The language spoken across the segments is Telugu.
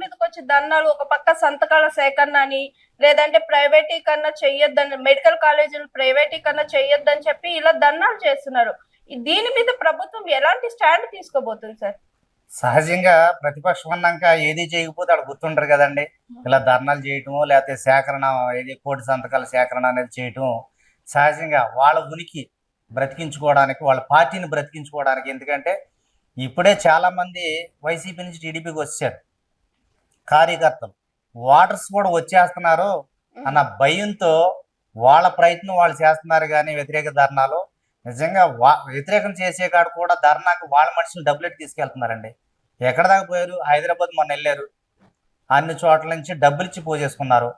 మీదకి వచ్చి ధర్నాలు, ఒక పక్క సంతకాల సేకరణ అని, లేదంటే ప్రైవేటీకరణ చెయ్యొద్దని, మెడికల్ కాలేజీలు ప్రైవేటీకరణ చెయ్యొద్దని చెప్పి ఇలా ధర్నాలు చేస్తున్నారు. దీని మీద ప్రభుత్వం ఎలాంటి స్టాండ్ తీసుకోబోతుంది సార్? సహజంగా ప్రతిపక్షం అన్నాక ఏది చేయకపోతే అక్కడ గుర్తుంటారు కదండి. ఇలా ధర్నాలు చేయటము, లేకపోతే సేకరణ, ఏది కోటి సంతకాల సేకరణ అనేది చేయటం సహజంగా వాళ్ళ ఉనికి బ్రతికించుకోవడానికి, వాళ్ళ పార్టీని బ్రతికించుకోవడానికి. ఎందుకంటే ఇప్పుడే చాలా మంది వైసీపీ నుంచి టీడీపీకి వచ్చారు కార్యకర్తలు. ఓటర్స్ కూడా వచ్చేస్తున్నారు అన్న భయంతో వాళ్ళ ప్రయత్నం వాళ్ళు చేస్తున్నారు. కానీ వ్యతిరేక ధర్నాలు నిజంగా వ్యతిరేకం చేసే కాడ కూడా ధర్నాకు వాళ్ళ మనుషులు డబ్బులెట్టి తీసుకెళ్తున్నారండి. ఎక్కడ దాకా పోయారు? హైదరాబాద్ మొన్న వెళ్ళారు, అన్ని చోట్ల నుంచి డబ్బులు ఇచ్చి పోజేసుకున్నారు.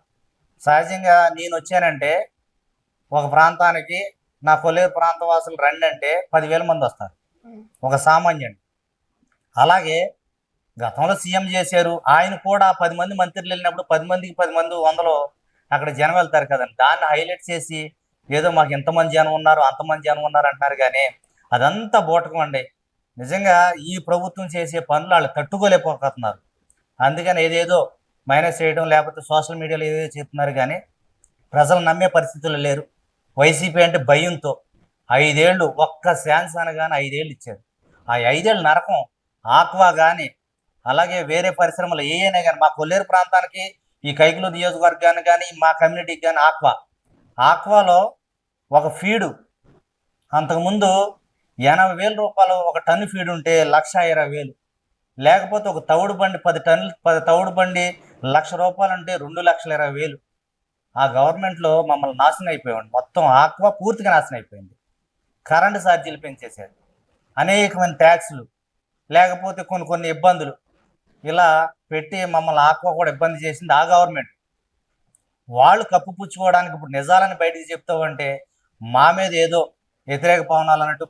సహజంగా నేను వచ్చానంటే ఒక ప్రాంతానికి, నా కొల్లేరు ప్రాంత వాసులు రండి అంటే 10,000 మంది వస్తారు, ఒక సామాన్యుడు. అలాగే గతంలో సీఎం చేశారు, ఆయన కూడా 10 మంది మంత్రులు వెళ్ళినప్పుడు 10 మందికి 10 మంది 100లో అక్కడ జనం వెళ్తారు కదండి. దాన్ని హైలైట్ చేసి ఏదో మాకు ఎంతమంది జనం ఉన్నారు, అంతమంది జనం ఉన్నారు అంటున్నారు. కానీ అదంతా బూటకం అండి. నిజంగా ఈ ప్రభుత్వం చేసే పనులు వాళ్ళు తట్టుకోలేకపోతున్నారు. అందుకని ఏదేదో మైనస్ చేయడం, లేకపోతే సోషల్ మీడియాలో ఏదేదో చెప్తున్నారు. కానీ ప్రజలు నమ్మే పరిస్థితులు లేరు. వైసీపీ అంటే భయంతో 5 ఏళ్ళు ఒక్క ఛాన్స్ అనగానే 5 ఏళ్ళు ఇచ్చారు. ఆ 5 ఏళ్ళు నరకం. ఆక్వా కానీ, అలాగే వేరే పరిశ్రమలు ఏమైనా కానీ, మా కొల్లేరు ప్రాంతానికి, ఈ కైకులూరు నియోజకవర్గానికి కానీ, మా కమ్యూనిటీకి కానీ ఆక్వాలో ఒక ఫీడు అంతకుముందు 80,000 రూపాయలు ఒక టన్ను ఫీడ్ ఉంటే 1,20,000. లేకపోతే ఒక తవుడు బండి 10 తవుడు బండి 1,00,000 రూపాయలు అంటే 2,20,000. ఆ గవర్నమెంట్లో మమ్మల్ని నాశనం అయిపోయామండి. మొత్తం ఆక్వా పూర్తిగా నాశనం అయిపోయింది. కరెంటు ఛార్జీలు పెంచేశారు, అనేకమైన ట్యాక్సులు, లేకపోతే కొన్ని ఇబ్బందులు ఇలా పెట్టి మమ్మల్ని ఆక్వా కూడా ఇబ్బంది చేసింది ఆ గవర్నమెంట్. వాళ్ళు కప్పుపుచ్చుకోవడానికి ఇప్పుడు నిజాలని బయటికి చెప్తామంటే మా మీద ఏదో వ్యతిరేక పవనాలు అన్నట్టు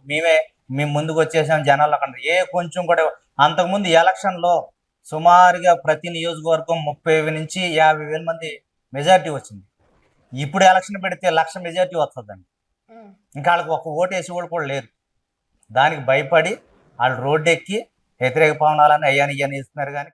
మేము ముందుకు వచ్చేసాం. జనాలు అక్కడ కొంచెం కూడా అంతకుముందు ఎలక్షన్లో సుమారుగా ప్రతి నియోజకవర్గం 30,000 నుంచి 50,000 మంది మెజారిటీ వచ్చింది. ఇప్పుడు ఎలక్షన్ పెడితే 1,00,000 మెజారిటీ వస్తుందండి. ఇంకా వాళ్ళకి ఒక ఓటు వేసి కూడా లేరు. దానికి భయపడి వాళ్ళు రోడ్డు ఎక్కి వ్యతిరేక పవనాలని అయ్యాని ఇస్తున్నారు. కానీ